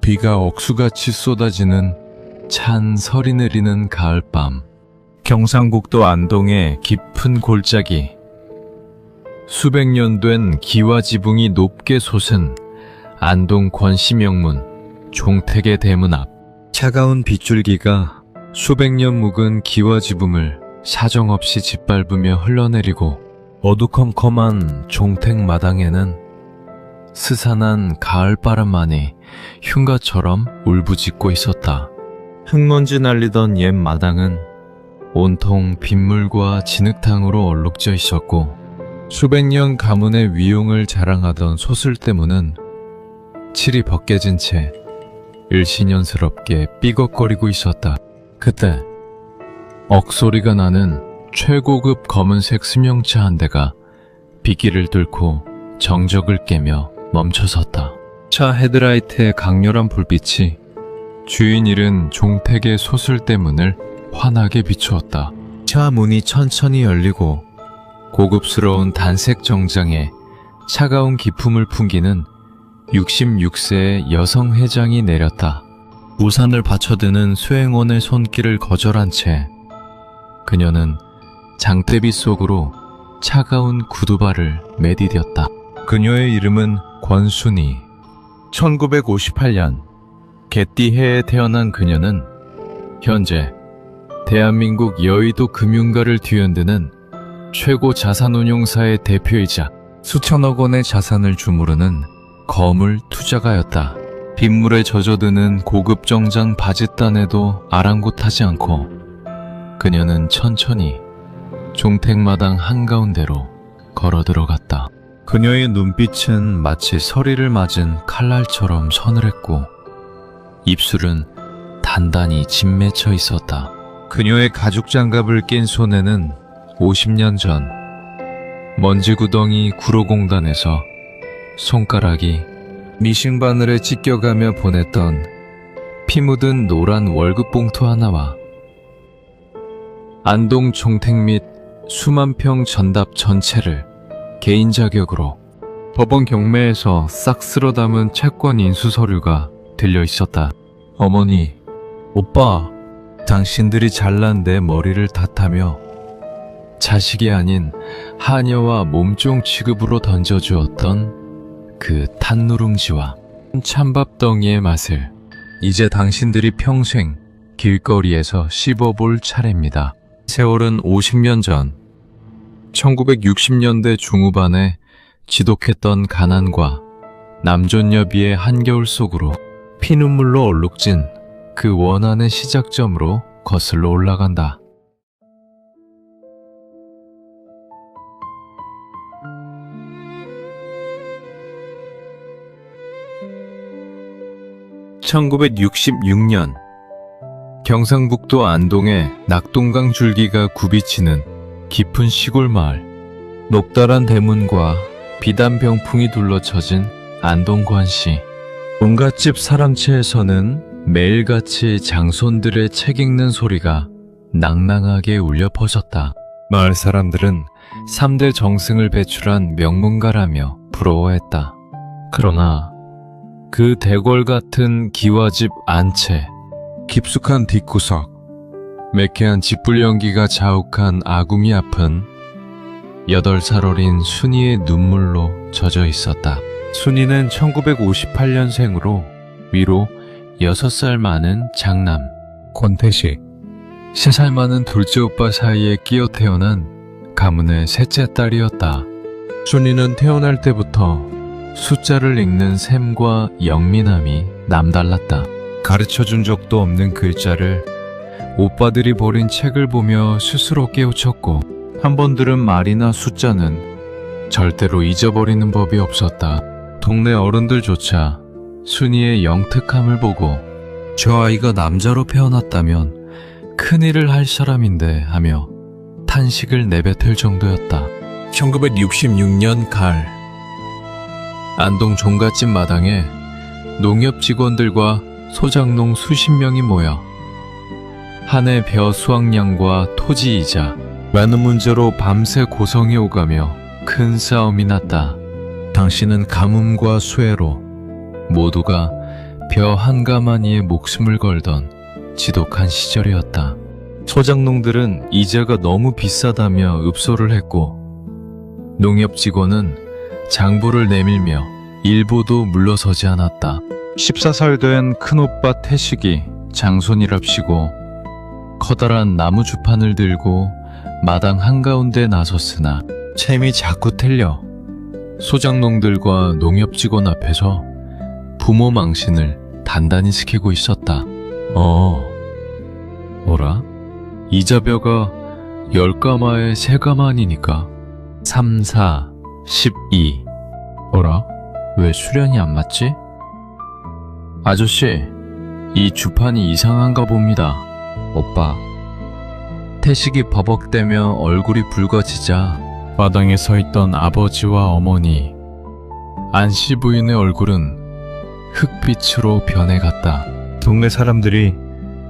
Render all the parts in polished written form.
비가 억수같이 쏟아지는 찬 설이 내리는 가을밤. 경상북도 안동의 깊은 골짜기. 수백 년 된 기와 지붕이 높게 솟은 안동 권시명문 종택의 대문 앞. 차가운 빗줄기가 수백 년 묵은 기와 지붕을 사정없이 짓밟으며 흘러내리고, 어두컴컴한 종택 마당에는 스산한 가을바람만이 흉가처럼 울부짖고 있었다. 흙먼지 날리던 옛 마당은 온통 빗물과 진흙탕으로 얼룩져 있었고, 수백 년 가문의 위용을 자랑하던 소슬대문은 칠이 벗겨진 채 일신연스럽게 삐걱거리고 있었다. 그때 억소리가 나는 최고급 검은색 승용차 한 대가 빗길을 뚫고 정적을 깨며 멈춰섰다. 차 헤드라이트의 강렬한 불빛이 주인 잃은 종택의 소슬대문을 환하게 비추었다. 차 문이 천천히 열리고 고급스러운 단색 정장에 차가운 기품을 풍기는 66세의 여성 회장이 내렸다. 우산을 받쳐드는 수행원의 손길을 거절한 채 그녀는 장대비 속으로 차가운 구두발을 내디뎠다. 그녀의 이름은 권순희. 1958년 개띠해에 태어난 그녀는 현재 대한민국 여의도 금융가를 뒤흔드는 최고 자산운용사의 대표이자 수천억 원의 자산을 주무르는 거물 투자가였다. 빗물에 젖어드는 고급 정장 바짓단에도 아랑곳하지 않고 그녀는 천천히 종택마당 한가운데로 걸어 들어갔다. 그녀의 눈빛은 마치 서리를 맞은 칼날처럼 서늘했고 입술은 단단히 짓맺혀 있었다. 그녀의 가죽 장갑을 낀 손에는 50년 전 먼지구덩이 구로공단에서 손가락이 미싱바늘에 찢겨가며 보냈던 피 묻은 노란 월급 봉투 하나와 안동 종택 및 수만 평 전답 전체를 개인 자격으로 법원 경매에서 싹 쓸어 담은 채권 인수 서류가 들려 있었다. 어머니, 오빠, 당신들이 잘난 내 머리를 탓하며 자식이 아닌 하녀와 몸종 취급으로 던져주었던 그 탄누룽지와 찬밥덩이의 맛을 이제 당신들이 평생 길거리에서 씹어볼 차례입니다. 세월은 50년 전 1960년대 중후반에 지독했던 가난과 남존여비의 한겨울 속으로 피눈물로 얼룩진 그 원한의 시작점으로 거슬러 올라간다. (1966년) 경상북도 안동의 낙동강 줄기가 굽이치는 깊은 시골 마을. 녹달한 대문과 비단 병풍이 둘러쳐진 안동관시. 온갖집 사랑채에서는 매일같이 장손들의 책 읽는 소리가 낭낭하게 울려 퍼졌다. 마을 사람들은 3대 정승을 배출한 명문가라며 부러워했다. 그러나 그 대궐 같은 기와집 안채, 깊숙한 뒷구석, 매캐한 짓불 연기가 자욱한 아궁이 앞은 8살 어린 순이의 눈물로 젖어 있었다. 순이는 1958년생으로 위로 6살 많은 장남 권태식, 3살 많은 둘째 오빠 사이에 끼어 태어난 가문의 셋째 딸이었다. 순이는 태어날 때부터 숫자를 읽는 셈과 영민함이 남달랐다. 가르쳐준 적도 없는 글자를 오빠들이 버린 책을 보며 스스로 깨우쳤고, 한 번 들은 말이나 숫자는 절대로 잊어버리는 법이 없었다. 동네 어른들조차 순이의 영특함을 보고 저 아이가 남자로 태어났다면 큰일을 할 사람인데 하며 탄식을 내뱉을 정도였다. 1966년 가을, 안동 종갓집 마당에 농협 직원들과 소작농 수십 명이 모여 한 해 벼 수확량과 토지이자 많은 문제로 밤새 고성해 오가며 큰 싸움이 났다. 당시는 가뭄과 수해로 모두가 벼 한가마니에 목숨을 걸던 지독한 시절이었다. 소작농들은 이자가 너무 비싸다며 읍소를 했고, 농협 직원은 장부를 내밀며 일보도 물러서지 않았다. 14살 된 큰오빠 태식이 장손이랍시고 커다란 나무 주판을 들고 마당 한가운데 나섰으나 챔이 자꾸 틀려 소작농들과 농협 직원 앞에서 부모 망신을 단단히 지키고 있었다. 뭐라? 이자벼가 10가마에 3가마니까 3, 4, 12. 뭐라? 왜 수련이 안 맞지? 아저씨, 이 주판이 이상한가 봅니다. 오빠. 태식이 버벅대며 얼굴이 붉어지자 마당에 서 있던 아버지와 어머니, 안씨 부인의 얼굴은 흙빛으로 변해갔다. 동네 사람들이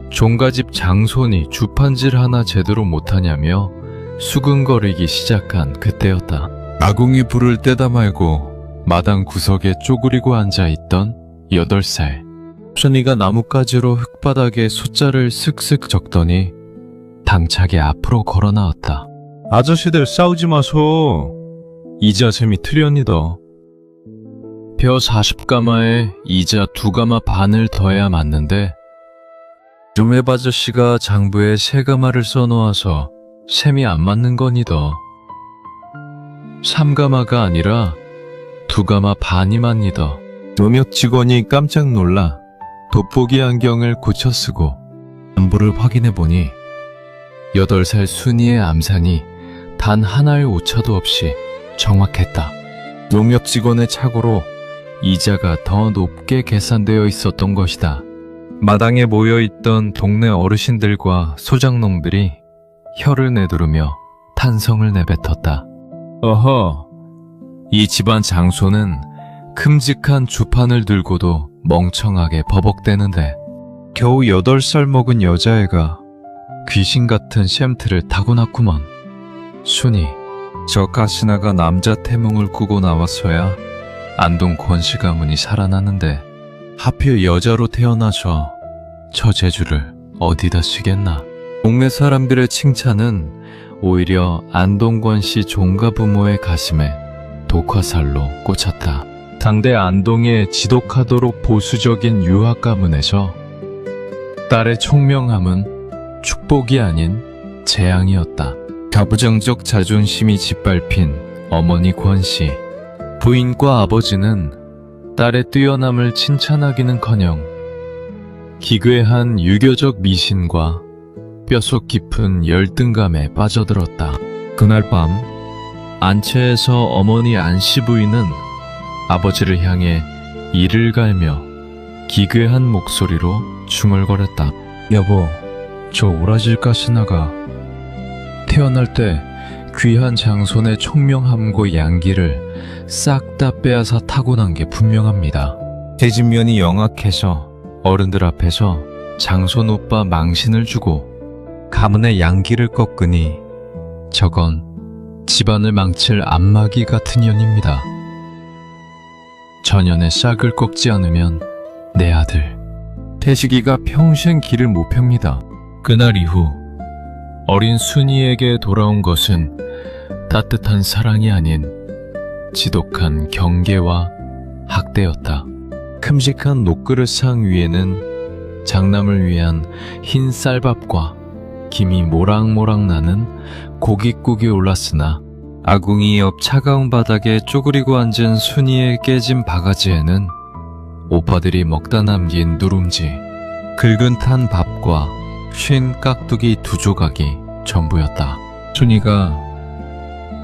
종가집 장손이 주판질 하나 제대로 못하냐며 수근거리기 시작한 그때였다. 아궁이 불을 떼다 말고 마당 구석에 쪼그리고 앉아있던 8살. 순이가 나뭇가지로 흙바닥에 숫자를 슥슥 적더니 당차게 앞으로 걸어 나왔다. 아저씨들 싸우지 마소. 이자 셈이 틀렸니다. 벼 40가마에 이자 2가마 반을 더해야 맞는데 좀앱 아저씨가 장부에 3가마를 써놓아서 셈이 안 맞는 거니다. 3가마가 아니라 2가마 반이 맞니다. 농협 직원이 깜짝 놀라 돋보기 안경을 고쳐 쓰고 안부를 확인해보니 8살 순이의 암산이 단 하나의 오차도 없이 정확했다. 농협 직원의 착오로 이자가 더 높게 계산되어 있었던 것이다. 마당에 모여있던 동네 어르신들과 소작농들이 혀를 내두르며 탄성을 내뱉었다. 어허, 이 집안 장소는 큼직한 주판을 들고도 멍청하게 버벅대는데 겨우 8살 먹은 여자애가 귀신 같은 샘트를 타고났구먼. 순이, 저 가시나가 남자 태몽을 꾸고 나왔어야 안동 권씨 가문이 살아나는데 하필 여자로 태어나서 저 재주를 어디다 쓰겠나. 동네 사람들의 칭찬은 오히려 안동 권씨 종가 부모의 가슴에 독화살로 꽂혔다. 당대 안동의 지독하도록 보수적인 유학 가문에서 딸의 총명함은 축복이 아닌 재앙이었다. 가부장적 자존심이 짓밟힌 어머니 권씨, 부인과 아버지는 딸의 뛰어남을 칭찬하기는커녕 기괴한 유교적 미신과 뼛속 깊은 열등감에 빠져들었다. 그날 밤 안채에서 어머니 안씨 부인은 아버지를 향해 이를 갈며 기괴한 목소리로 중얼거렸다. 여보, 저 오라질 가시나가 태어날 때 귀한 장손의 총명함과 양기를 싹 다 빼앗아 타고난 게 분명합니다. 대진면이 영악해서 어른들 앞에서 장손 오빠 망신을 주고 가문의 양기를 꺾으니 저건 집안을 망칠 안마기 같은 년입니다. 전연의 싹을 꺾지 않으면 내 아들 태식이가 평생 길을 못 펴니다. 그날 이후 어린 순이에게 돌아온 것은 따뜻한 사랑이 아닌 지독한 경계와 학대였다. 큼직한 녹그릇 상 위에는 장남을 위한 흰 쌀밥과 김이 모락모락 나는 고깃국이 올랐으나 아궁이 옆 차가운 바닥에 쪼그리고 앉은 순이의 깨진 바가지에는 오빠들이 먹다 남긴 누룽지, 긁은 탄 밥과 쉰 깍두기 2조각이 전부였다. 순이가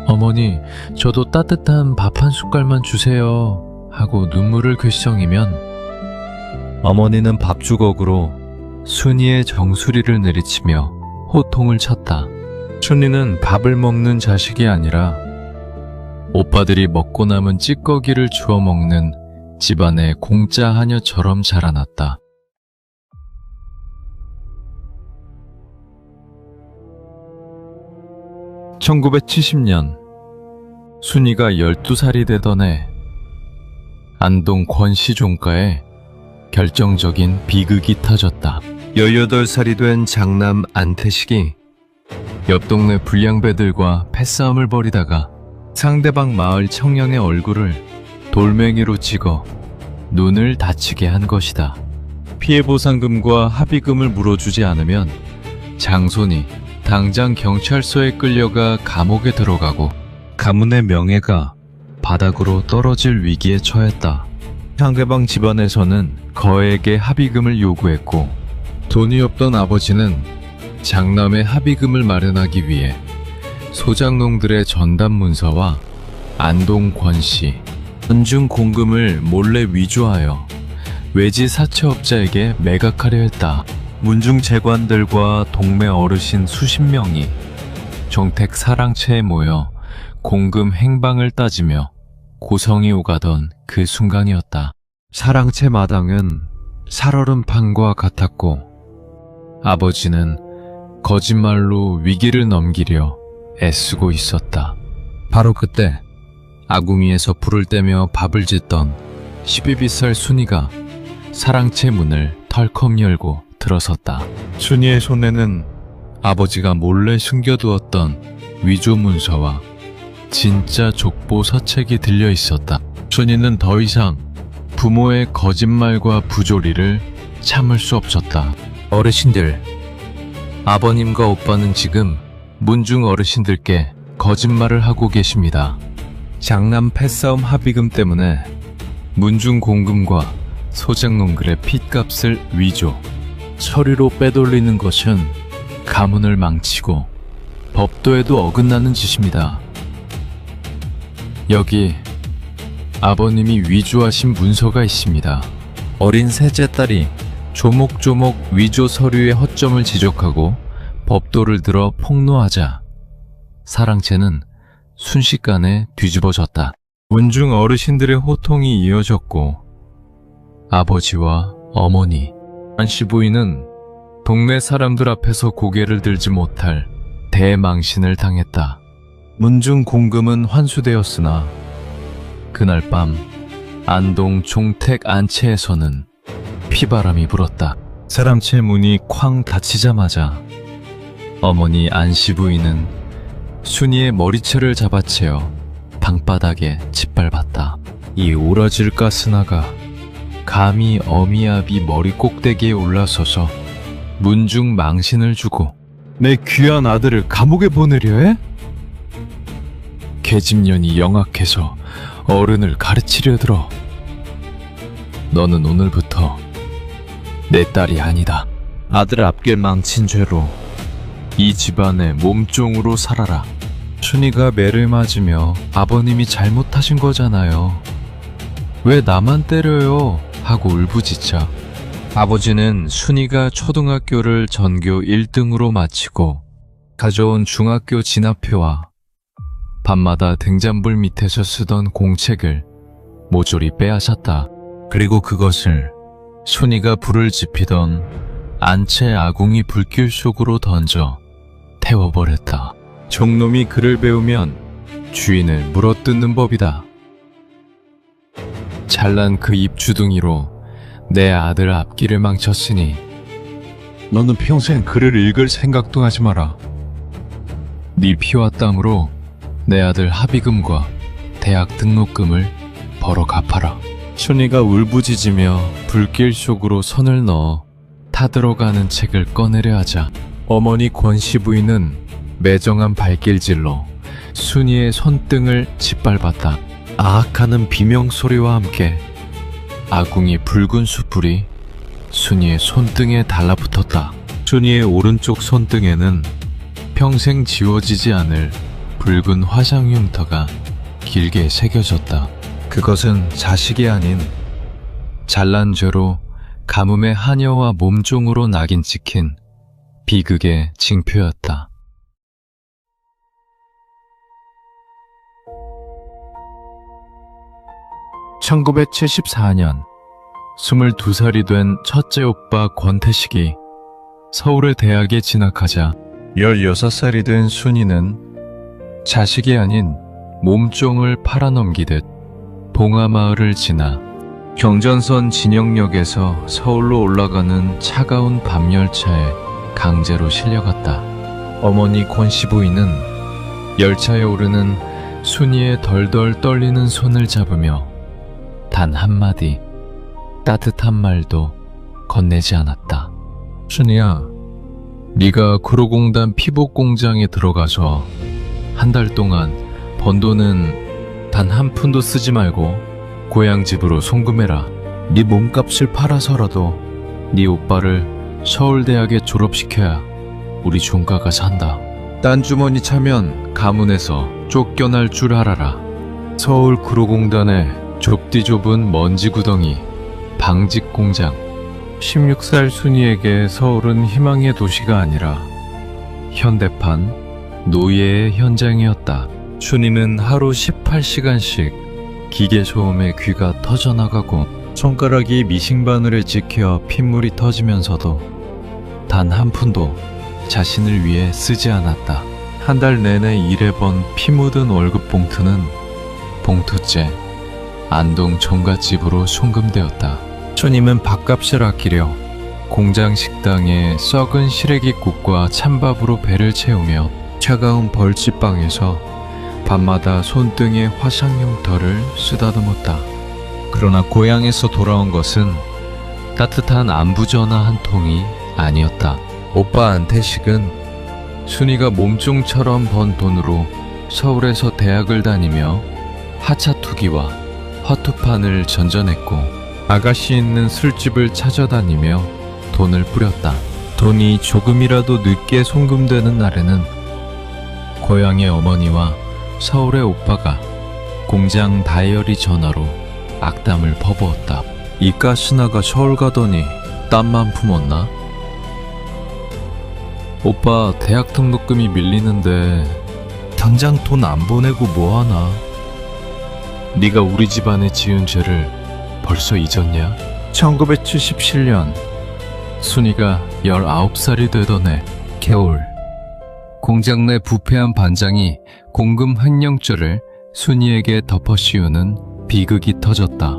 어머니, 저도 따뜻한 밥 한 숟갈만 주세요 하고 눈물을 글썽이면 어머니는 밥주걱으로 순이의 정수리를 내리치며 호통을 쳤다. 순이는 밥을 먹는 자식이 아니라 오빠들이 먹고 남은 찌꺼기를 주워 먹는 집안의 공짜 하녀처럼 자라났다. (1970년) 순이가 12살이 되던 해 안동 권씨 종가에 결정적인 비극이 터졌다. 18살이 된 장남 안태식이 옆 동네 불량배들과 패싸움을 벌이다가 상대방 마을 청년의 얼굴을 돌멩이로 찍어 눈을 다치게 한 것이다. 피해 보상금과 합의금을 물어주지 않으면 장손이 당장 경찰서에 끌려가 감옥에 들어가고 가문의 명예가 바닥으로 떨어질 위기에 처했다. 상대방 집안에서는 거액의 합의금을 요구했고 돈이 없던 아버지는 장남의 합의금을 마련하기 위해 소장농들의 전담 문서와 안동 권씨, 문중 공금을 몰래 위조하여 외지 사채업자에게 매각하려 했다. 문중 재관들과 동네 어르신 수십 명이 종택 사랑채에 모여 공금 행방을 따지며 고성이 오가던 그 순간이었다. 사랑채 마당은 살얼음 판과 같았고 아버지는 거짓말로 위기를 넘기려 애쓰고 있었다. 바로 그때 아궁이에서 불을 떼며 밥을 짓던 12살 순이가 사랑채 문을 털컥 열고 들어섰다. 순이의 손에는 아버지가 몰래 숨겨두었던 위조 문서와 진짜 족보 서책이 들려 있었다. 순이는 더 이상 부모의 거짓말과 부조리를 참을 수 없었다. 어르신들, 아버님과 오빠는 지금 문중 어르신들께 거짓말을 하고 계십니다. 장남 패싸움 합의금 때문에 문중 공금과 소장농들의 핏값을 위조, 서류로 빼돌리는 것은 가문을 망치고 법도에도 어긋나는 짓입니다. 여기 아버님이 위조하신 문서가 있습니다. 어린 셋째 딸이 조목조목 위조 서류의 허점을 지적하고 법도를 들어 폭로하자 사랑채는 순식간에 뒤집어졌다. 문중 어르신들의 호통이 이어졌고 아버지와 어머니, 안씨 부인은 동네 사람들 앞에서 고개를 들지 못할 대망신을 당했다. 문중 공금은 환수되었으나 그날 밤 안동 종택 안채에서는 피바람이 불었다. 사랑채 문이 쾅 닫히자마자 어머니 안씨 부인은 순이의 머리채를 잡아채어 방바닥에 짓밟았다. 이 오라질 가스나가 감히 어미아비 머리 꼭대기에 올라서서 문중 망신을 주고 내 귀한 아들을 감옥에 보내려 해? 계집년이 영악해서 어른을 가르치려 들어. 너는 오늘부터 내 딸이 아니다. 아들 앞길 망친 죄로 이 집안의 몸종으로 살아라. 순이가 매를 맞으며 아버님이 잘못하신 거잖아요. 왜 나만 때려요? 하고 울부짖자 아버지는 순이가 초등학교를 전교 1등으로 마치고 가져온 중학교 진학표와 밤마다 등잔불 밑에서 쓰던 공책을 모조리 빼앗았다. 그리고 그것을 순이가 불을 지피던 안채 아궁이 불길 속으로 던져 태워버렸다. 종놈이 글을 배우면 주인을 물어뜯는 법이다. 잘난 그 입주둥이로 내 아들 앞길을 망쳤으니 너는 평생 글을 읽을 생각도 하지 마라. 네 피와 땀으로 내 아들 합의금과 대학 등록금을 벌어 갚아라. 순이가 울부짖으며 불길 속으로 손을 넣어 타들어가는 책을 꺼내려 하자 어머니 권씨 부인은 매정한 발길질로 순이의 손등을 짓밟았다. 아악하는 비명소리와 함께 아궁이 붉은 숯불이 순이의 손등에 달라붙었다. 순이의 오른쪽 손등에는 평생 지워지지 않을 붉은 화상 흉터가 길게 새겨졌다. 그것은 자식이 아닌 잘난 죄로 가뭄의 하녀와 몸종으로 낙인 찍힌 비극의 징표였다. (1974년) 22살이 된 첫째 오빠 권태식이 서울의 대학에 진학하자 16살이 된 순이는 자식이 아닌 몸종을 팔아넘기듯 봉하마을을 지나 경전선 진영역에서 서울로 올라가는 차가운 밤열차에 강제로 실려갔다. 어머니 권씨 부인은 열차에 오르는 순이의 덜덜 떨리는 손을 잡으며 단 한마디 따뜻한 말도 건네지 않았다. 순이야, 네가 구로공단 피복공장에 들어가서 한 달 동안 번 돈은 단 한 푼도 쓰지 말고 고향 집으로 송금해라. 네 몸값을 팔아서라도 네 오빠를 서울대학에 졸업시켜야 우리 종가가 산다. 딴 주머니 차면 가문에서 쫓겨날 줄 알아라. 서울 구로공단의 좁디 좁은 먼지 구덩이 방직공장. 16살 순이에게 서울은 희망의 도시가 아니라 현대판 노예의 현장이었다. 순이는 하루 18시간씩 기계 소음에 귀가 터져나가고 손가락이 미싱바늘에 찍혀 핏물이 터지면서도 단 한 푼도 자신을 위해 쓰지 않았다. 한 달 내내 일해번 피 묻은 월급 봉투는 봉투째 안동 종갓집으로 송금되었다. 순임은 밥값을 아끼려 공장 식당에 썩은 시래기국과 찬밥으로 배를 채우며 차가운 벌집방에서 밤마다 손등에 화상용터를 쓰다듬었다. 그러나 고향에서 돌아온 것은 따뜻한 안부전화 한 통이 아니었다. 오빠 안태식은 순이가 몸종처럼 번 돈으로 서울에서 대학을 다니며 하차 투기와 화투판을 전전했고 아가씨 있는 술집을 찾아다니며 돈을 뿌렸다. 돈이 조금이라도 늦게 송금되는 날에는 고향의 어머니와 서울의 오빠가 공장 다이어리 전화로 악담을 퍼부었다. 이 가스나가 서울 가더니 땀만 품었나? 오빠 대학 등록금이 밀리는데 당장 돈 안 보내고 뭐하나? 네가 우리 집안에 지은 죄를 벌써 잊었냐? 1977년 순이가 19살이 되던 해 겨울, 공장 내 부패한 반장이 공금 횡령죄를 순이에게 덮어씌우는 비극이 터졌다.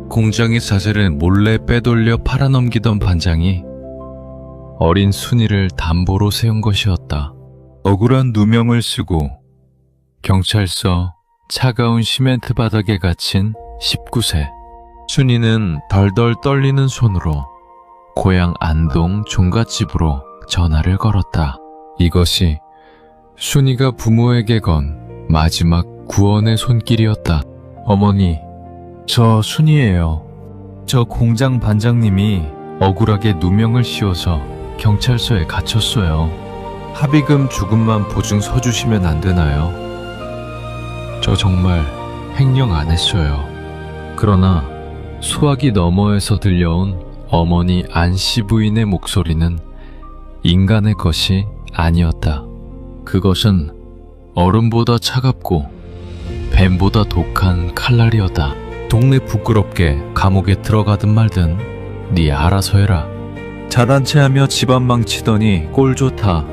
공장의 사재를 몰래 빼돌려 팔아넘기던 반장이 어린 순이를 담보로 세운 것이었다. 억울한 누명을 쓰고 경찰서 차가운 시멘트 바닥에 갇힌 19세. 순이는 덜덜 떨리는 손으로 고향 안동 종갓집으로 전화를 걸었다. 이것이 순이가 부모에게 건 마지막 구원의 손길이었다. 어머니, 저 순이에요. 저 공장 반장님이 억울하게 누명을 씌워서 경찰서에 갇혔어요. 합의금 주금만 보증 서주시면 안 되나요? 저 정말 횡령 안 했어요. 그러나 수화기 너머에서 들려온 어머니 안씨 부인의 목소리는 인간의 것이 아니었다. 그것은 얼음보다 차갑고 뱀보다 독한 칼날이었다. 동네 부끄럽게 감옥에 들어가든 말든 네 알아서 해라. 잘한 체하며 집안 망치더니 꼴 좋다.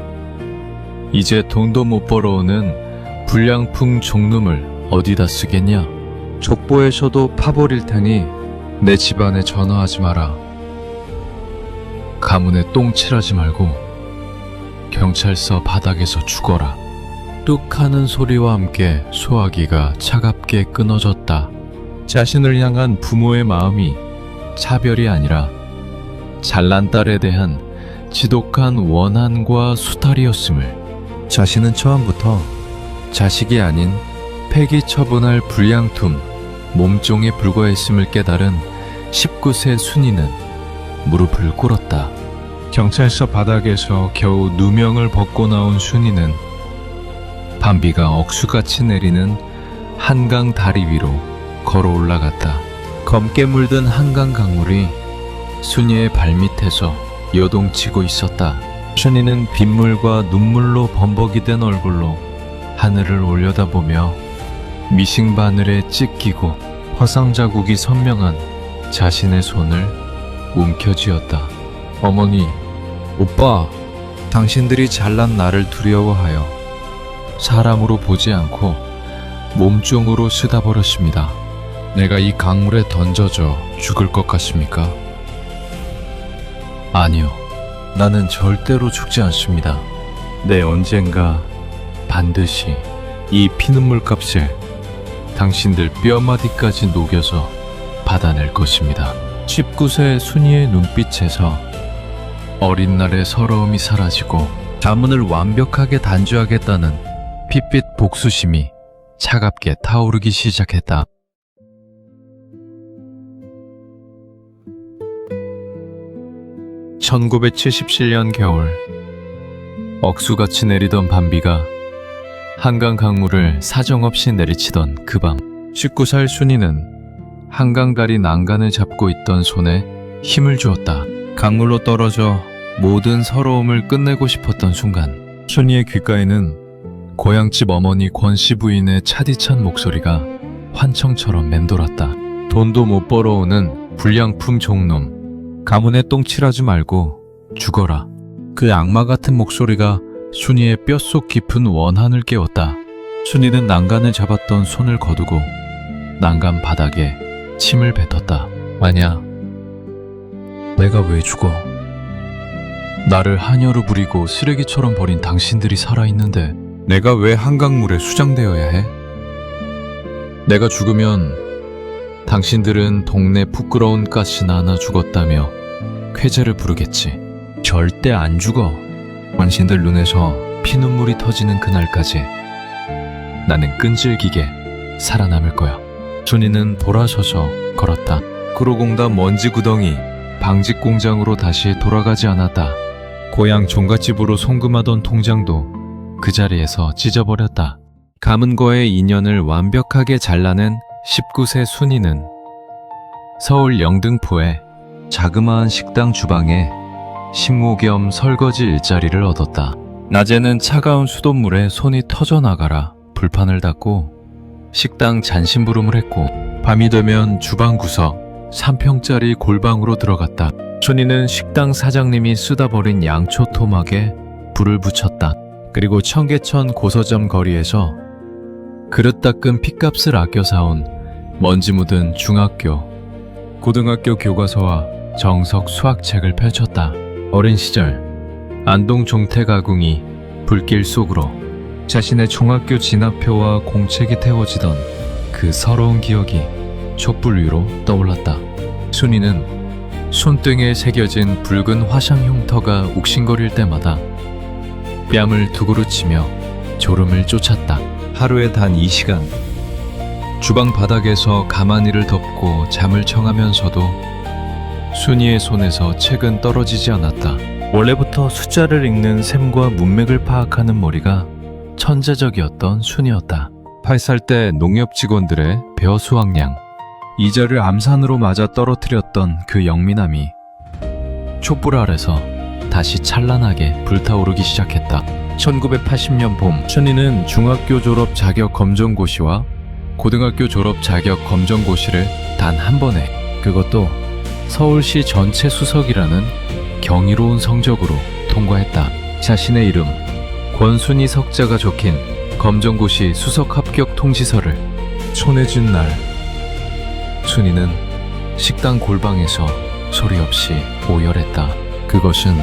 이제 돈도 못 벌어오는 불량풍 종놈을 어디다 쓰겠냐? 족보에서도 파버릴 테니 내 집안에 전화하지 마라. 가문에 똥 칠하지 말고 경찰서 바닥에서 죽어라. 뚝 하는 소리와 함께 소화기가 차갑게 끊어졌다. 자신을 향한 부모의 마음이 차별이 아니라 잘난 딸에 대한 지독한 원한과 수탈이었음을 자신은 처음부터 자식이 아닌 폐기 처분할 불량툼, 몸종에 불과했음을 깨달은 19세 순이는 무릎을 꿇었다. 경찰서 바닥에서 겨우 누명을 벗고 나온 순이는 밤비가 억수같이 내리는 한강 다리 위로 걸어 올라갔다. 검게 물든 한강 강물이 순이의 발밑에서 요동치고 있었다. 순이는 빗물과 눈물로 범벅이 된 얼굴로 하늘을 올려다보며 미싱바늘에 찢기고 화상 자국이 선명한 자신의 손을 움켜쥐었다. 어머니, 오빠, 당신들이 잘난 나를 두려워하여 사람으로 보지 않고 몸종으로 쓰다 버렸습니다. 내가 이 강물에 던져져 죽을 것 같습니까? 아니요. 나는 절대로 죽지 않습니다. 내 언젠가 반드시 이 피눈물 값을 당신들 뼈마디까지 녹여서 받아낼 것입니다. 19세 순이의 눈빛에서 어린 날의 서러움이 사라지고 자문을 완벽하게 단죄하겠다는 핏빛 복수심이 차갑게 타오르기 시작했다. (1977년) 겨울, 억수같이 내리던 밤비가 한강 강물을 사정없이 내리치던 그 밤, 19살 순이는 한강다리 난간을 잡고 있던 손에 힘을 주었다. 강물로 떨어져 모든 서러움을 끝내고 싶었던 순간, 순이의 귓가에는 고향집 어머니 권씨 부인의 차디찬 목소리가 환청처럼 맴돌았다. 돈도 못 벌어오는 불량품 종놈, 가문에 똥칠하지 말고 죽어라. 그 악마 같은 목소리가 순이의 뼛속 깊은 원한을 깨웠다. 순이는 난간을 잡았던 손을 거두고 난간 바닥에 침을 뱉었다. 아냐, 내가 왜 죽어? 나를 하녀로 부리고 쓰레기처럼 버린 당신들이 살아있는데 내가 왜 한강물에 수장되어야 해? 내가 죽으면 당신들은 동네 부끄러운 가시나 하나 죽었다며 쾌재를 부르겠지. 절대 안 죽어. 당신들 눈에서 피눈물이 터지는 그날까지 나는 끈질기게 살아남을 거야. 순이는 돌아서서 걸었다. 구로공단 먼지 구덩이 방직 공장으로 다시 돌아가지 않았다. 고향 종갓집으로 송금하던 통장도 그 자리에서 찢어버렸다. 가문과의 인연을 완벽하게 잘라낸 19세 순이는 서울 영등포의 자그마한 식당 주방에 식모 겸 설거지 일자리를 얻었다. 낮에는 차가운 수돗물에 손이 터져나가라 불판을 닫고 식당 잔심부름을 했고, 밤이 되면 주방 구석 3평짜리 골방으로 들어갔다. 순이는 식당 사장님이 쓰다 버린 양초 토막에 불을 붙였다. 그리고 청계천 고서점 거리에서 그릇 닦은 핏값을 아껴 사온 먼지 묻은 중학교, 고등학교 교과서와 정석 수학책을 펼쳤다. 어린 시절 안동 종택아궁이 불길 속으로 자신의 중학교 진학표와 공책이 태워지던 그 서러운 기억이 촛불 위로 떠올랐다. 순이는 손등에 새겨진 붉은 화상 흉터가 욱신거릴 때마다 뺨을 두그러치며 졸음을 쫓았다. 하루에 단 2시간 주방 바닥에서 가마니를 덮고 잠을 청하면서도 순이의 손에서 책은 떨어지지 않았다. 원래부터 숫자를 읽는 셈과 문맥을 파악하는 머리가 천재적이었던 순이었다. 8살 때 농협 직원들의 벼 수확량, 이자를 암산으로 맞아 떨어뜨렸던 그 영민함이 촛불 아래서 다시 찬란하게 불타오르기 시작했다. 1980년 봄, 순이는 중학교 졸업 자격 검정고시와 고등학교 졸업 자격 검정고시를 단 한 번에, 그것도 서울시 전체 수석이라는 경이로운 성적으로 통과했다. 자신의 이름 권순이 석자가 적힌 검정고시 수석 합격 통지서를 손에 쥔 날, 순이는 식당 골방에서 소리 없이 오열했다. 그것은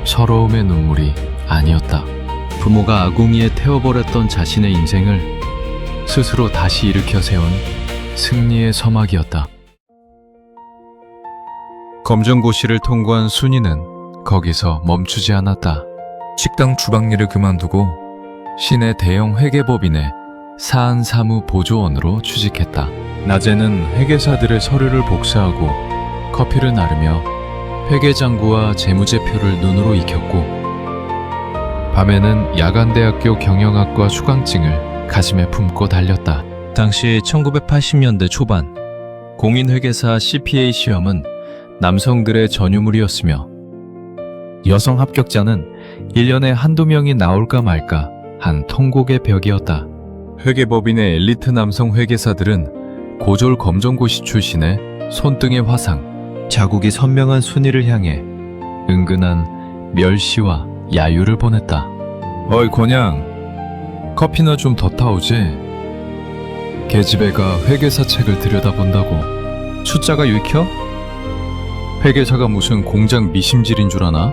서러움의 눈물이 아니었다. 부모가 아궁이에 태워버렸던 자신의 인생을 스스로 다시 일으켜 세운 승리의 서막이었다. 검정고시를 통과한 순이는 거기서 멈추지 않았다. 식당 주방일을 그만두고 시내 대형 회계법인의 사안사무보조원으로 취직했다. 낮에는 회계사들의 서류를 복사하고 커피를 나르며 회계장부와 재무제표를 눈으로 익혔고, 밤에는 야간대학교 경영학과 수강증을 가슴에 품고 달렸다. 당시 1980년대 초반, 공인회계사 CPA 시험은 남성들의 전유물이었으며 여성 합격자는 1년에 한두 명이 나올까 말까 한 통곡의 벽이었다. 회계법인의 엘리트 남성 회계사들은 고졸 검정고시 출신의 손등의 화상, 자국이 선명한 순이를 향해 은근한 멸시와 야유를 보냈다. 어이 권양, 커피나 좀 더 타오지? 계집애가 회계사 책을 들여다본다고 숫자가 읽혀? 회계사가 무슨 공장 미심질인 줄 아나?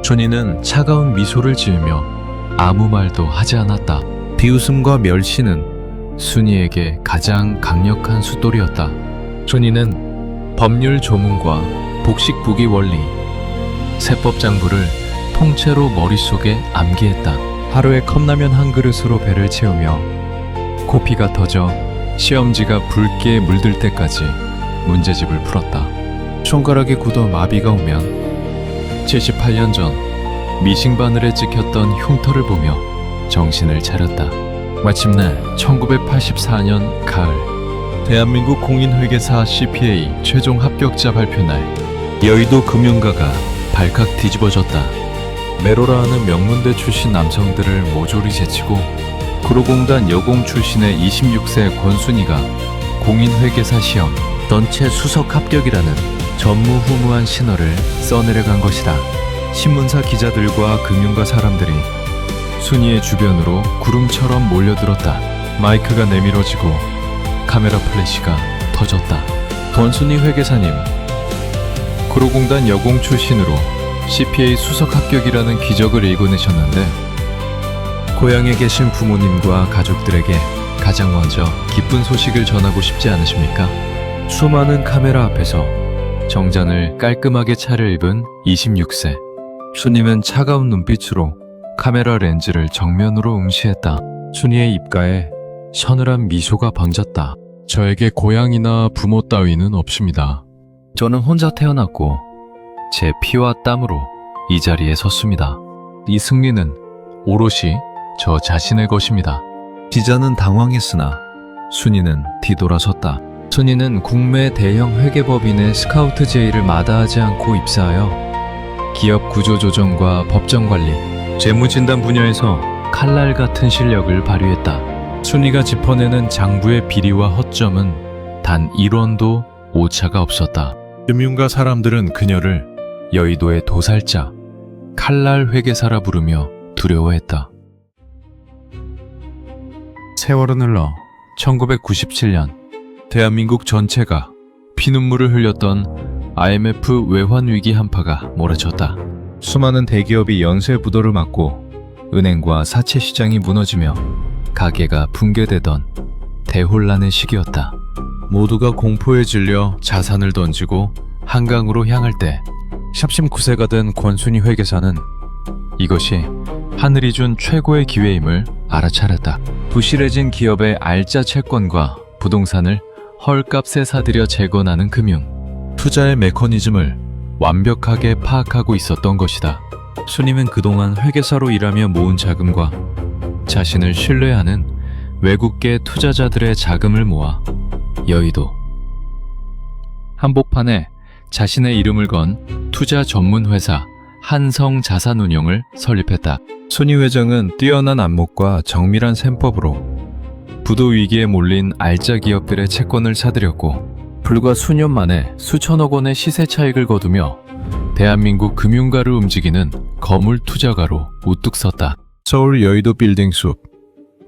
춘희는 차가운 미소를 지으며 아무 말도 하지 않았다. 비웃음과 멸시는 순이에게 가장 강력한 숫돌이었다. 춘희는 법률 조문과 복식부기 원리, 세법장부를 통째로 머릿속에 암기했다. 하루에 컵라면 한 그릇으로 배를 채우며 코피가 터져 시험지가 붉게 물들 때까지 문제집을 풀었다. 손가락에 굳어 마비가 오면 78년 전 미싱바늘에 찍혔던 흉터를 보며 정신을 차렸다. 마침내 1984년 가을, 대한민국 공인회계사 CPA 최종 합격자 발표 날, 여의도 금융가가 발칵 뒤집어졌다. 메로라 하는 명문대 출신 남성들을 모조리 제치고 구로공단 여공 출신의 26세 권순이가 공인회계사 시험 전체 수석 합격이라는 전무후무한 신호를 써내려간 것이다. 신문사 기자들과 금융가 사람들이 순이의 주변으로 구름처럼 몰려들었다. 마이크가 내밀어지고 카메라 플래시가 터졌다. 권순이 회계사님, 구로공단 여공 출신으로 CPA 수석 합격이라는 기적을 일궈내셨는데 고향에 계신 부모님과 가족들에게 가장 먼저 기쁜 소식을 전하고 싶지 않으십니까? 수많은 카메라 앞에서 정장을 깔끔하게 차려입은 26세 순이는 차가운 눈빛으로 카메라 렌즈를 정면으로 응시했다. 순이의 입가에 서늘한 미소가 번졌다. 저에게 고향이나 부모 따위는 없습니다. 저는 혼자 태어났고 제 피와 땀으로 이 자리에 섰습니다. 이 승리는 오롯이 저 자신의 것입니다. 기자는 당황했으나 순이는 뒤돌아섰다. 순이는 국내 대형 회계법인의 스카우트 제의를 마다하지 않고 입사하여 기업 구조조정과 법정관리, 재무진단 분야에서 칼날 같은 실력을 발휘했다. 순이가 짚어내는 장부의 비리와 허점은 단 1원도 오차가 없었다. 금융가 사람들은 그녀를 여의도의 도살자, 칼날 회계사라 부르며 두려워했다. 세월은 흘러 1997년 대한민국 전체가 피눈물을 흘렸던 IMF 외환위기 한파가 몰아쳤다. 수많은 대기업이 연쇄부도를 맞고 은행과 사채시장이 무너지며 가게가 붕괴되던 대혼란의 시기였다. 모두가 공포에 질려 자산을 던지고 한강으로 향할 때 39세가 된 권순이 회계사는 이것이 하늘이 준 최고의 기회임을 알아차렸다. 부실해진 기업의 알짜 채권과 부동산을 헐값에 사들여 재건하는 금융, 투자의 메커니즘을 완벽하게 파악하고 있었던 것이다. 순임은 그동안 회계사로 일하며 모은 자금과 자신을 신뢰하는 외국계 투자자들의 자금을 모아 여의도 한복판에 자신의 이름을 건 투자 전문 회사 한성자산운용을 설립했다. 순이 회장은 뛰어난 안목과 정밀한 셈법으로 부도 위기에 몰린 알짜 기업들의 채권을 사들였고 불과 수년 만에 수천억 원의 시세 차익을 거두며 대한민국 금융가를 움직이는 거물 투자가로 우뚝 섰다. 서울 여의도 빌딩 숲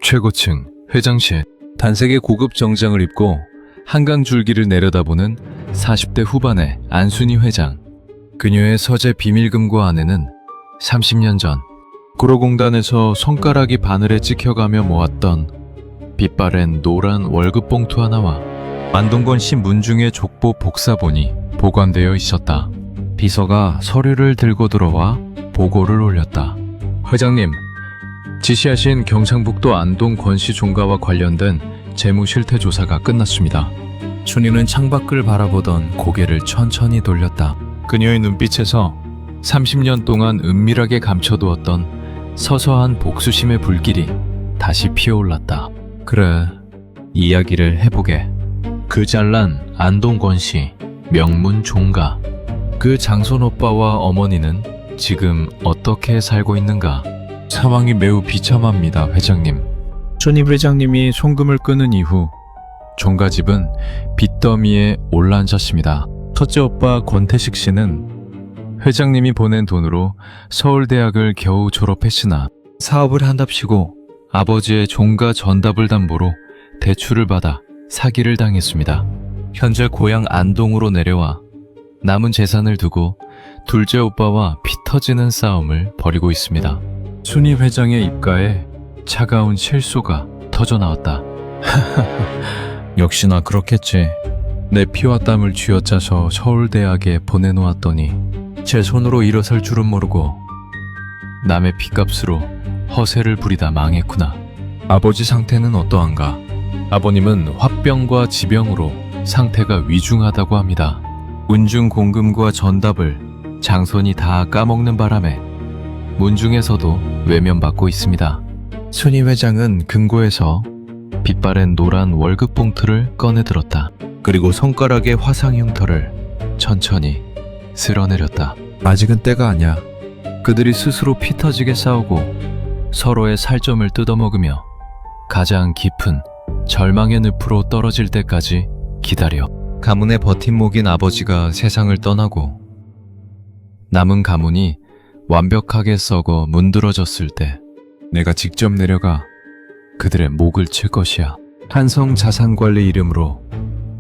최고층 회장실, 단색의 고급 정장을 입고 한강 줄기를 내려다보는 40대 후반의 안순이 회장. 그녀의 서재 비밀금고 안에는 30년 전 구로공단에서 손가락이 바늘에 찍혀가며 모았던 빛바랜 노란 월급 봉투 하나와 만동건 씨 문중의 족보 복사본이 보관되어 있었다. 비서가 서류를 들고 들어와 보고를 올렸다. 회장님, 지시하신 경상북도 안동 권씨 종가와 관련된 재무 실태 조사가 끝났습니다. 춘희는 창밖을 바라보던 고개를 천천히 돌렸다. 그녀의 눈빛에서 30년 동안 은밀하게 감춰두었던 서서한 복수심의 불길이 다시 피어올랐다. 그래, 이야기를 해보게. 그 잘난 안동권 씨, 명문 종가. 그 장손 오빠와 어머니는 지금 어떻게 살고 있는가? 상황이 매우 비참합니다, 회장님. 춘희 회장님이 송금을 끊은 이후 종가집은 빚더미에 올라앉았습니다. 첫째 오빠 권태식 씨는 회장님이 보낸 돈으로 서울대학을 겨우 졸업했으나 사업을 한답시고 아버지의 종가 전답을 담보로 대출을 받아 사기를 당했습니다. 현재 고향 안동으로 내려와 남은 재산을 두고 둘째 오빠와 피 터지는 싸움을 벌이고 있습니다. 순희 회장의 입가에 차가운 실소가 터져나왔다. 역시나 그렇겠지. 내 피와 땀을 쥐어짜서 서울대학에 보내놓았더니 제 손으로 일어설 줄은 모르고 남의 피값으로 허세를 부리다 망했구나. 아버지 상태는 어떠한가? 아버님은 화병과 지병으로 상태가 위중하다고 합니다. 문중 공금과 전답을 장손이 다 까먹는 바람에 문중에서도 외면받고 있습니다. 순희 회장은 금고에서 빛바랜 노란 월급 봉투를 꺼내들었다. 그리고 손가락의 화상 흉터를 천천히 쓸어내렸다. 아직은 때가 아니야. 그들이 스스로 피 터지게 싸우고 서로의 살점을 뜯어먹으며 가장 깊은 절망의 늪으로 떨어질 때까지 기다려. 가문의 버팀목인 아버지가 세상을 떠나고 남은 가문이 완벽하게 썩어 문드러졌을 때 내가 직접 내려가 그들의 목을 칠 것이야. 한성 자산관리 이름으로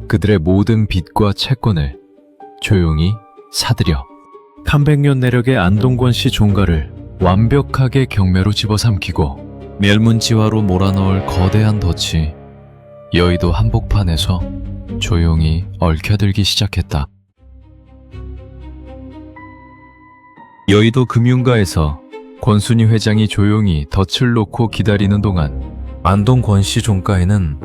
그들의 모든 빚과 채권을 조용히 사들여 300년 내력의 안동권 씨 종가를 완벽하게 경매로 집어삼키고 멸문지화로 몰아넣을 거대한 덫이 여의도 한복판에서 조용히 얽혀들기 시작했다. 여의도 금융가에서 권순희 회장이 조용히 덫을 놓고 기다리는 동안 안동 권씨 종가에는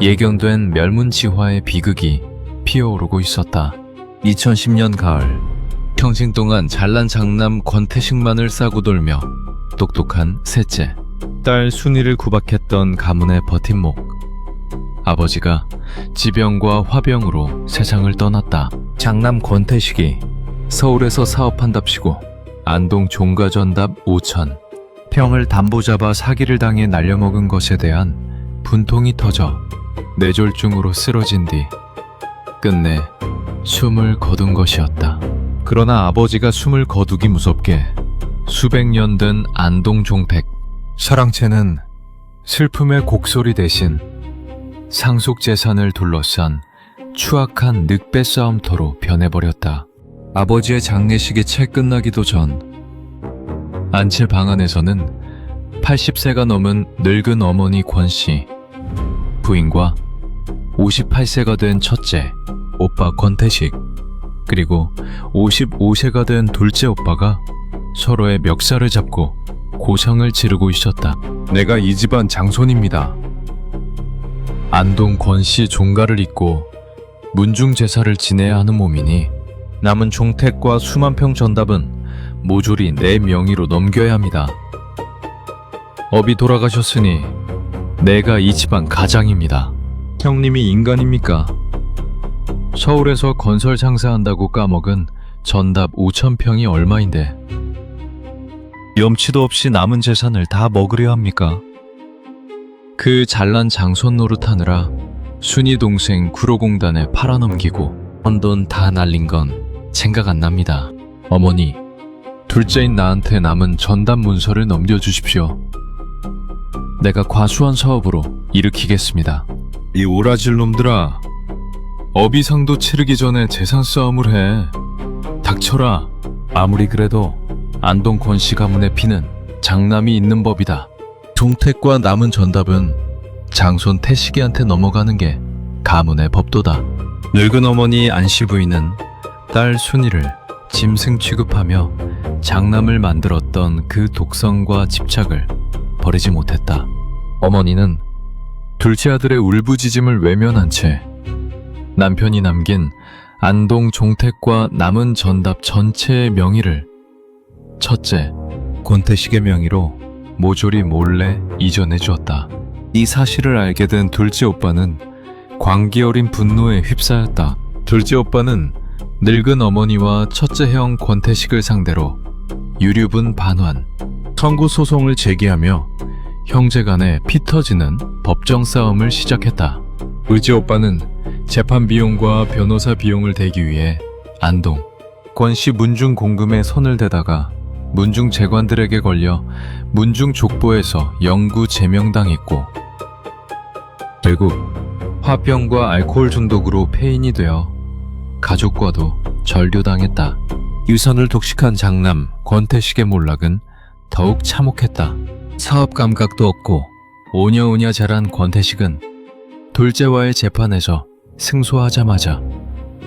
예견된 멸문지화의 비극이 피어오르고 있었다. 2010년 가을, 평생 동안 잘난 장남 권태식만을 싸고 돌며 똑똑한 셋째, 딸 순희를 구박했던 가문의 버팀목. 아버지가 지병과 화병으로 세상을 떠났다. 장남 권태식이 서울에서 사업한답시고 안동 종가전답 5천 평을 담보 잡아 사기를 당해 날려먹은 것에 대한 분통이 터져 뇌졸중으로 쓰러진 뒤 끝내 숨을 거둔 것이었다. 그러나 아버지가 숨을 거두기 무섭게 수백 년 된 안동 종택 사랑채는 슬픔의 곡소리 대신 상속 재산을 둘러싼 추악한 늑배 싸움터로 변해버렸다. 아버지의 장례식이 채 끝나기도 전 안채 방 안에서는 80세가 넘은 늙은 어머니 권씨, 부인과 58세가 된 첫째, 오빠 권태식, 그리고 55세가 된 둘째 오빠가 서로의 멱살을 잡고 고성을 지르고 있었다. 내가 이 집안 장손입니다. 안동 권씨 종가를 잇고 문중 제사를 지내야 하는 몸이니 남은 종택과 수만 평 전답은 모조리 내 명의로 넘겨야 합니다. 업이 돌아가셨으니 내가 이 집안 가장입니다. 형님이 인간입니까? 서울에서 건설 장사한다고 까먹은 전답 5,000평이 얼마인데 염치도 없이 남은 재산을 다 먹으려 합니까? 그 잘난 장손 노릇하느라 순희 동생 구로공단에 팔아넘기고 번 돈 다 날린 건 생각 안 납니다. 어머니, 둘째인 나한테 남은 전답 문서를 넘겨주십시오. 내가 과수원 사업으로 일으키겠습니다. 이 오라질 놈들아, 어비상도 치르기 전에 재산 싸움을 해. 닥쳐라. 아무리 그래도 안동 권씨 가문의 피는 장남이 있는 법이다. 종택과 남은 전답은 장손 태식이한테 넘어가는 게 가문의 법도다. 늙은 어머니 안씨 부인은 딸 순희를 짐승 취급하며 장남을 만들었던 그 독성과 집착을 버리지 못했다. 어머니는 둘째 아들의 울부짖음을 외면한 채 남편이 남긴 안동 종택과 남은 전답 전체의 명의를 첫째, 권태식의 명의로 모조리 몰래 이전해 주었다. 이 사실을 알게 된 둘째 오빠는 광기 어린 분노에 휩싸였다. 둘째 오빠는 늙은 어머니와 첫째 형 권태식을 상대로 유류분 반환, 선고 소송을 제기하며 형제간에 피 터지는 법정 싸움을 시작했다. 의지 오빠는 재판 비용과 변호사 비용을 대기 위해 안동, 권씨 문중 공금에 손을 대다가 문중 재관들에게 걸려 문중 족보에서 영구 제명당했고 결국 화병과 알코올 중독으로 폐인이 되어 가족과도 전류당했다. 유선을 독식한 장남 권태식의 몰락은 더욱 참혹했다. 사업 감각도 없고 오냐오냐 자란 권태식은 둘째와의 재판에서 승소하자마자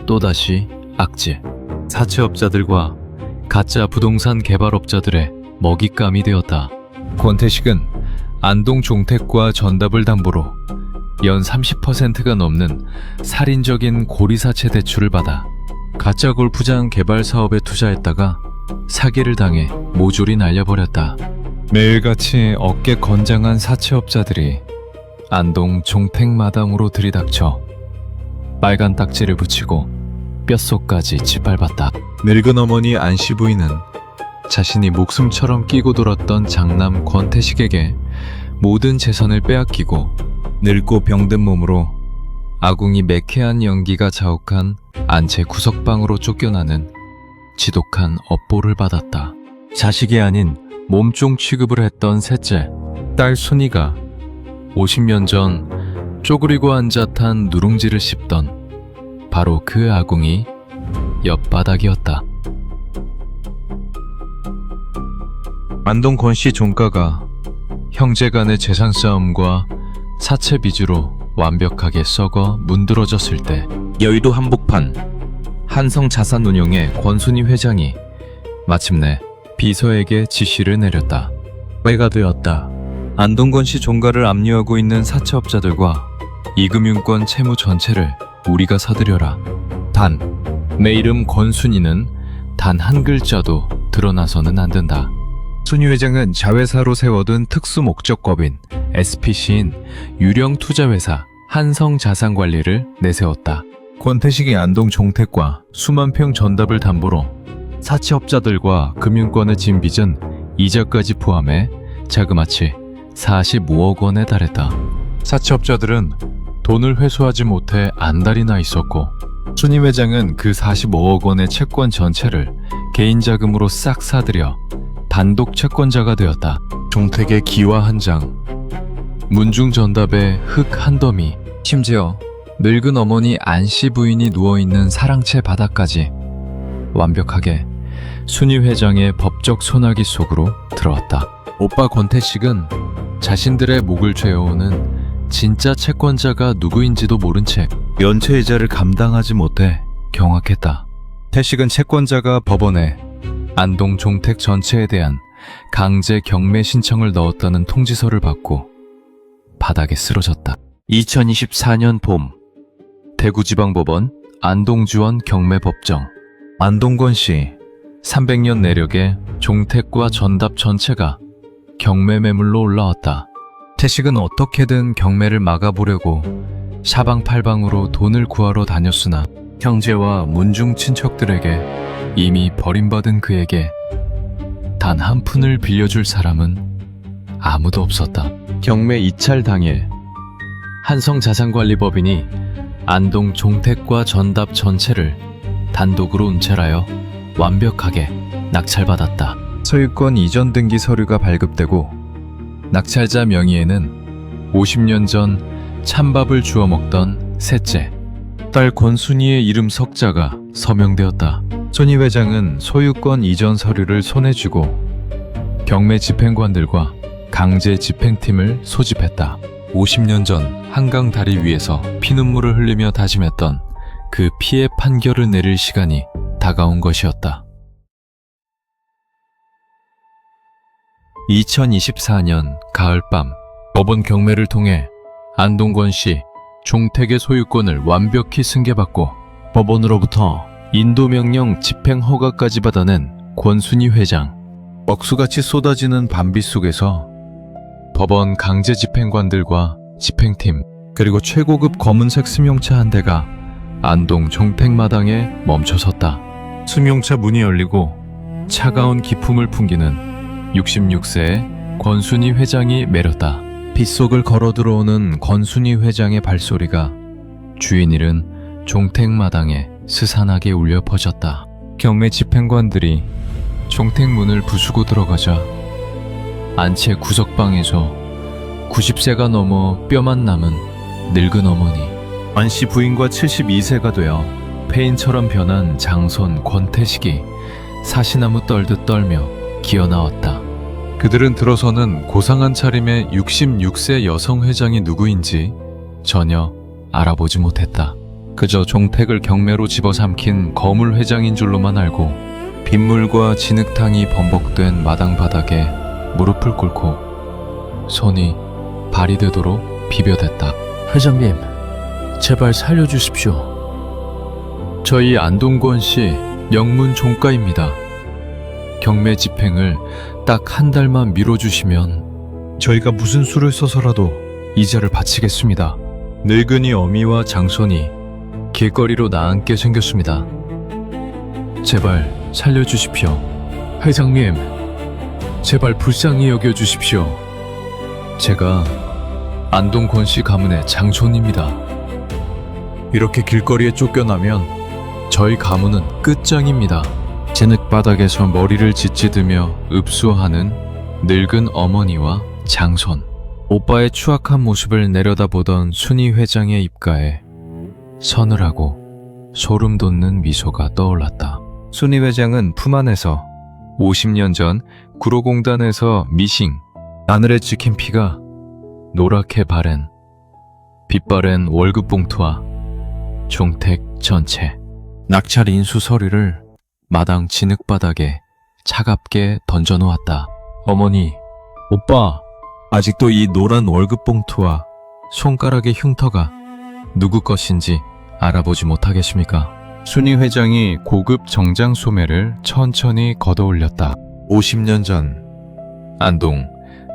또다시 악재, 사채업자들과 가짜 부동산 개발업자들의 먹잇감이 되었다. 권태식은 안동 종택과 전답을 담보로 연 30%가 넘는 살인적인 고리사채 대출을 받아 가짜 골프장 개발 사업에 투자했다가 사기를 당해 모조리 날려버렸다. 매일같이 어깨 건장한 사채업자들이 안동 종택 마당으로 들이닥쳐 빨간 딱지를 붙이고 뼛속까지 짓밟았다. 늙은 어머니 안씨 부인은 자신이 목숨처럼 끼고 돌았던 장남 권태식에게 모든 재산을 빼앗기고 늙고 병든 몸으로 아궁이 매캐한 연기가 자욱한 안채 구석방으로 쫓겨나는 지독한 업보를 받았다. 자식이 아닌 몸종 취급을 했던 셋째, 딸 순이가 50년 전 쪼그리고 앉아 탄 누룽지를 씹던 바로 그 아궁이 옆바닥이었다. 안동 권씨 종가가 형제 간의 재산 싸움과 사채 빚으로 완벽하게 썩어 문드러졌을 때 여의도 한복판 한성자산운용의 권순희 회장이 마침내 비서에게 지시를 내렸다. 때가 되었다. 안동권씨 종가를 압류하고 있는 사채업자들과 이금융권 채무 전체를 우리가 사들여라. 단, 내 이름 권순희는 단 한 글자도 드러나서는 안 된다. 순희 회장은 자회사로 세워둔 특수목적법인 SPC인 유령투자회사 한성자산관리를 내세웠다. 권태식이 안동 종택과 수만 평 전답을 담보로 사채업자들과 금융권을 진 빚은 이자까지 포함해 자그마치 45억 원에 달했다. 사채업자들은 돈을 회수하지 못해 안달이 나 있었고 순희 회장은 그 45억 원의 채권 전체를 개인 자금으로 싹 사들여 단독 채권자가 되었다. 종택의 기와 한 장, 문중 전답의 흙 한 더미, 심지어 늙은 어머니 안씨 부인이 누워있는 사랑채 바닥까지 완벽하게 순희 회장의 법적 소나기 속으로 들어왔다. 오빠 권태식은 자신들의 목을 죄어오는 진짜 채권자가 누구인지도 모른 채 연체이자를 감당하지 못해 경악했다. 태식은 채권자가 법원에 안동 종택 전체에 대한 강제 경매 신청을 넣었다는 통지서를 받고 바닥에 쓰러졌다. 2024년 봄 대구지방법원 안동주원 경매법정. 안동권 씨 300년 내력의 종택과 전답 전체가 경매 매물로 올라왔다. 태식은 어떻게든 경매를 막아보려고 사방팔방으로 돈을 구하러 다녔으나 형제와 문중 친척들에게 이미 버림받은 그에게 단 한 푼을 빌려줄 사람은 아무도 없었다. 경매 입찰 당일 한성자산관리법인이 안동 종택과 전답 전체를 단독으로 운찰하여 완벽하게 낙찰받았다. 소유권 이전 등기 서류가 발급되고 낙찰자 명의에는 50년 전 찬밥을 주워 먹던 셋째, 딸 권순희의 이름 석자가 서명되었다. 순희 회장은 소유권 이전 서류를 손에 쥐고 경매 집행관들과 강제 집행팀을 소집했다. 50년 전 한강 다리 위에서 피눈물을 흘리며 다짐했던 그 피해 판결을 내릴 시간이 다가온 것이었다. 2024년 가을밤 법원 경매를 통해 안동권 씨 종택의 소유권을 완벽히 승계받고 법원으로부터 인도명령 집행허가까지 받아낸 권순희 회장. 억수같이 쏟아지는 밤비 속에서 법원 강제 집행관들과 집행팀 그리고 최고급 검은색 승용차 한 대가 안동 종택마당에 멈춰섰다. 승용차 문이 열리고 차가운 기품을 풍기는 66세의 권순희 회장이 내렸다. 빗속을 걸어 들어오는 권순희 회장의 발소리가 주인 잃은 종택마당에 스산하게 울려 퍼졌다. 경매 집행관들이 종택문을 부수고 들어가자 안채 구석방에서 90세가 넘어 뼈만 남은 늙은 어머니 안씨 부인과 72세가 되어 폐인처럼 변한 장손 권태식이 사시나무 떨듯 떨며 기어나왔다. 그들은 들어서는 고상한 차림의 66세 여성 회장이 누구인지 전혀 알아보지 못했다. 그저 종택을 경매로 집어삼킨 거물 회장인 줄로만 알고 빗물과 진흙탕이 범벅된 마당 바닥에 무릎을 꿇고 손이 발이 되도록 비벼댔다. 회장님, 제발 살려주십시오. 저희 안동권 씨 명문 종가입니다. 경매 집행을 딱 한 달만 미뤄주시면 저희가 무슨 수를 써서라도 이자를 바치겠습니다. 늙은이 어미와 장손이 길거리로 나앉게 생겼습니다. 제발 살려주십시오. 회장님, 제발 불쌍히 여겨주십시오. 제가 안동권 씨 가문의 장손입니다. 이렇게 길거리에 쫓겨나면 저희 가문은 끝장입니다. 진흙바닥에서 머리를 짓지으며 읍수하는 늙은 어머니와 장손. 오빠의 추악한 모습을 내려다보던 순이 회장의 입가에 서늘하고 소름 돋는 미소가 떠올랐다. 순이 회장은 품 안에서 50년 전 구로공단에서 미싱, 하늘에 찍힌 피가 노랗게 바랜 빛바랜 월급 봉투와 종택 전체, 낙찰 인수 서류를 마당 진흙바닥에 차갑게 던져놓았다. 어머니, 오빠, 아직도 이 노란 월급 봉투와 손가락의 흉터가 누구 것인지 알아보지 못하겠습니까? 순이 회장이 고급 정장 소매를 천천히 걷어올렸다. 50년 전 안동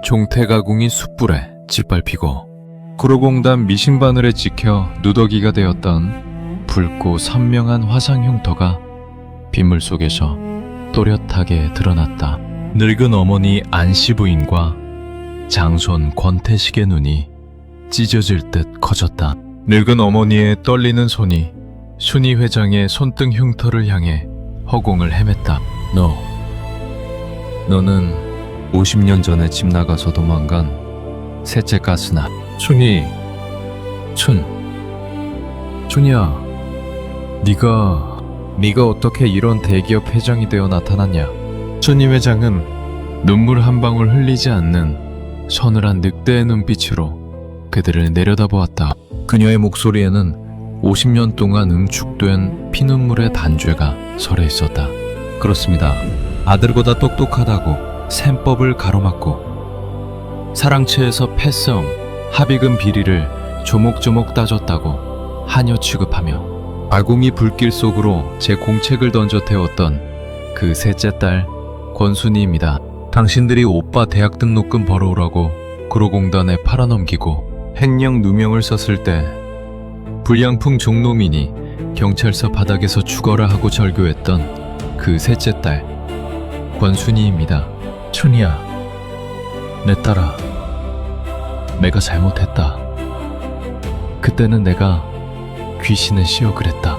종택아궁이 숯불에 짓밟히고 구로공단 미싱바늘에 찍혀 누더기가 되었던 붉고 선명한 화상 흉터가 빗물 속에서 또렷하게 드러났다. 늙은 어머니 안씨 부인과 장손 권태식의 눈이 찢어질 듯 커졌다. 늙은 어머니의 떨리는 손이 순이 회장의 손등 흉터를 향해 허공을 헤맸다. 너는 50년 전에 집 나가서 도망간 셋째 가스나. 춘이야, 네가 어떻게 이런 대기업 회장이 되어 나타났냐? 순이 회장은 눈물 한 방울 흘리지 않는 서늘한 늑대의 눈빛으로 그들을 내려다보았다. 그녀의 목소리에는 50년 동안 응축된 피눈물의 단죄가 서려 있었다. 그렇습니다. 아들보다 똑똑하다고 셈법을 가로막고 사랑채에서 패성, 합의금 비리를 조목조목 따졌다고 하녀 취급하며 아궁이 불길 속으로 제 공책을 던져 태웠던 그 셋째 딸 권순이입니다. 당신들이 오빠 대학 등록금 벌어오라고 구로공단에 팔아넘기고 횡령 누명을 썼을 때 불량품 종노민이 경찰서 바닥에서 죽어라 하고 절교했던 그 셋째 딸 권순이입니다. 춘이야, 내 딸아, 내가 잘못했다. 그때는 내가 귀신에 씌어 그랬다.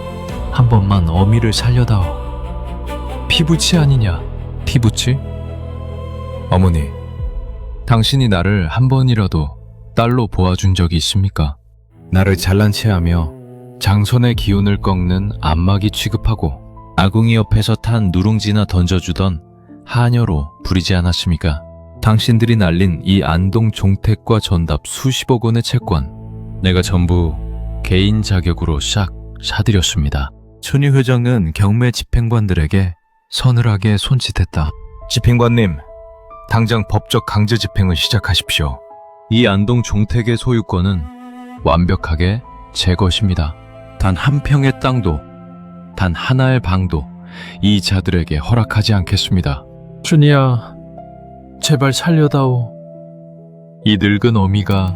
한 번만 어미를 살려다오. 피부치 아니냐? 피부치? 어머니, 당신이 나를 한 번이라도 딸로 보아준 적이 있습니까? 나를 잘난 체하며 장손의 기운을 꺾는 안마기 취급하고 아궁이 옆에서 탄 누룽지나 던져주던 하녀로 부리지 않았습니까? 당신들이 날린 이 안동 종택과 전답 수십억 원의 채권, 내가 전부 개인 자격으로 싹 사들였습니다. 순이 회장은 경매 집행관들에게 서늘하게 손짓했다. 집행관님, 당장 법적 강제 집행을 시작하십시오. 이 안동 종택의 소유권은 완벽하게 제 것입니다. 단 한 평의 땅도, 단 하나의 방도 이 자들에게 허락하지 않겠습니다. 춘이야, 제발 살려다오. 이 늙은 어미가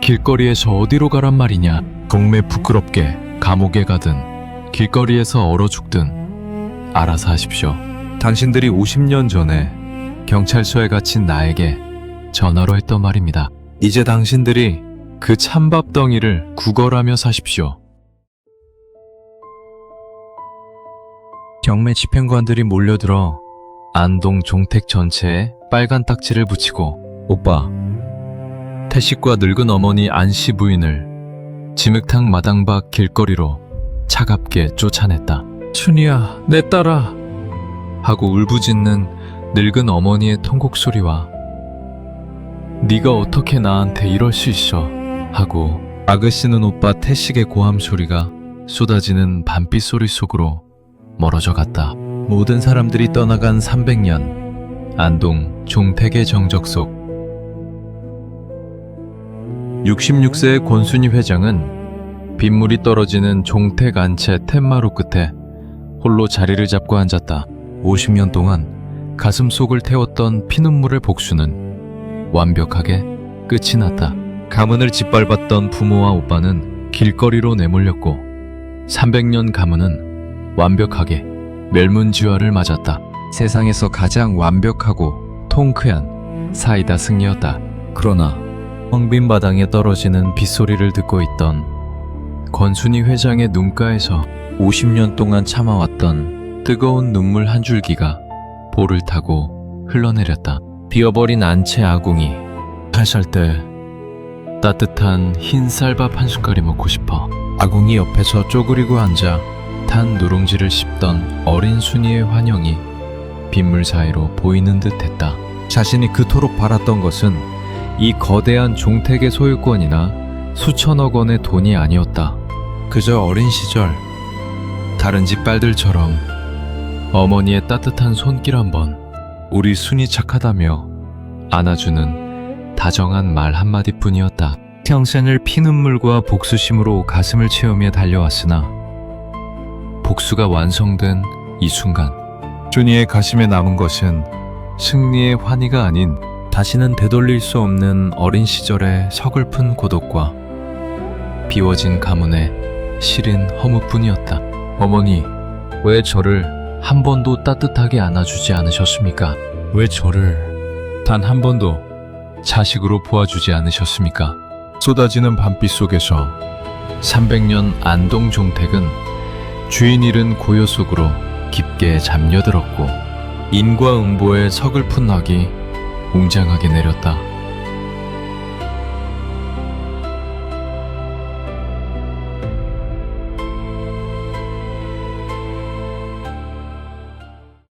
길거리에서 어디로 가란 말이냐? 동매 부끄럽게 감옥에 가든 길거리에서 얼어 죽든 알아서 하십시오. 당신들이 50년 전에 경찰서에 갇힌 나에게 전화로 했던 말입니다. 이제 당신들이 그 찬밥 덩이를 구걸하며 사십시오. 경매 집행관들이 몰려들어 안동 종택 전체에 빨간 딱지를 붙이고 오빠, 태식과 늙은 어머니 안씨 부인을 진흙탕 마당 밖 길거리로 차갑게 쫓아냈다. 춘희야, 내 딸아! 하고 울부짖는 늙은 어머니의 통곡 소리와 네가 어떻게 나한테 이럴 수 있어? 하고 아그씨는 오빠 태식의 고함 소리가 쏟아지는 밤빛 소리 속으로 멀어져 갔다. 모든 사람들이 떠나간 300년 안동 종택의 정적 속 66세의 권순희 회장은 빗물이 떨어지는 종택 안채 텐마루 끝에 홀로 자리를 잡고 앉았다. 50년 동안 가슴 속을 태웠던 피눈물의 복수는 완벽하게 끝이 났다. 가문을 짓밟았던 부모와 오빠는 길거리로 내몰렸고 300년 가문은 완벽하게 멸문지화를 맞았다. 세상에서 가장 완벽하고 통쾌한 사이다 승리였다. 그러나 텅빈 바닥에 떨어지는 빗소리를 듣고 있던 권순희 회장의 눈가에서 50년 동안 참아왔던 뜨거운 눈물 한 줄기가 볼을 타고 흘러내렸다. 비어버린 안채 아궁이 살살 때 따뜻한 흰 쌀밥 한 숟갈이 먹고 싶어. 아궁이 옆에서 쪼그리고 앉아 탄 누룽지를 씹던 어린 순이의 환영이 빗물 사이로 보이는 듯 했다. 자신이 그토록 바랐던 것은 이 거대한 종택의 소유권이나 수천억 원의 돈이 아니었다. 그저 어린 시절 다른 집 딸들처럼 어머니의 따뜻한 손길 한번 우리 순이 착하다며 안아주는 다정한 말 한마디뿐이었다. 평생을 피눈물과 복수심으로 가슴을 채우며 달려왔으나 복수가 완성된 이 순간 준이의 가심에 남은 것은 승리의 환희가 아닌 다시는 되돌릴 수 없는 어린 시절의 서글픈 고독과 비워진 가문의 시린 허무뿐이었다. 어머니, 왜 저를 한 번도 따뜻하게 안아주지 않으셨습니까? 왜 저를 단 한 번도 자식으로 보아주지 않으셨습니까? 쏟아지는 밤빛 속에서 300년 안동 종택은 주인 잃은 고요 속으로 깊게 잠겨들었고 인과 응보의 서글픈 낙이 웅장하게 내렸다.